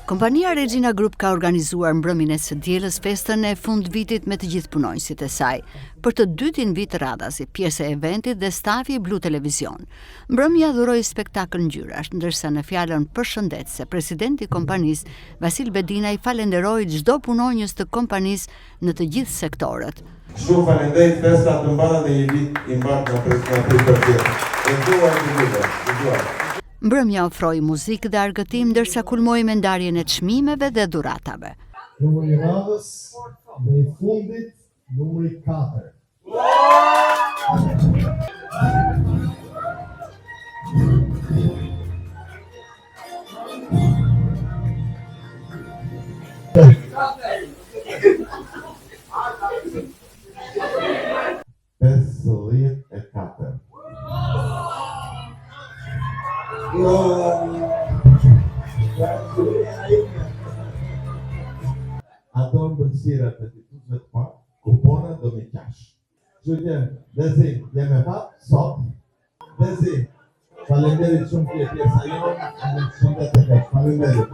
Kompania Regina Group ka organizuar mbrëmjen e së dielës festën e fund vitit me të gjithë punonjësit e saj. Për të dytin vit radhasi, pjesë e eventit dhe stafi i Blu Televizion. Mbrëmja dhuroi spektakël ngjyrash, ndërsa në fjalën përshëndetëse presidenti i kompanisë, Vasil Bedina, i falenderoi çdo punonjës të kompanisë në të gjithë sektorët. Shumë falenderoj festa të mbarë dhe një vit i mbarë në Mbrëmja ofroi muzikë dhe argëtim ndërsa kulmoi me ndarjen e çmimeve dhe dhuratave. Numri i radhës dhe i fundit numri 4. Ato në bërësira të tituzve të parë, kupona do me qash. Qëtë, Dezi, jeme fatë, sot. Dezi, falenderit shumë që e pjesa jonë, në shumë të kesh, falenderit.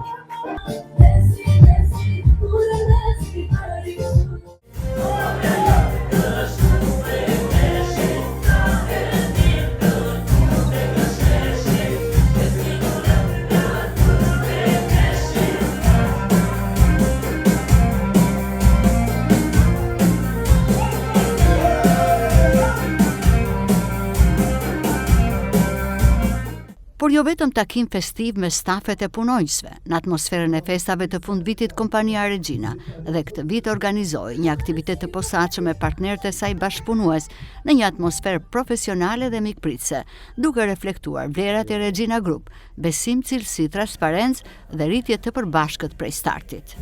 Por jo vetëm takim festiv me stafet e punonjësve. Në atmosferën e festave të fundvitit, kompania Regina dhe këtë vit organizoi një aktivitet të posaçëm me partnerët e saj bashkëpunues në një atmosferë profesionale dhe mikpritëse, duke reflektuar vlerat e Regina Group, besim, cilësi, transparencë dhe rritje të përbashkët prej startit.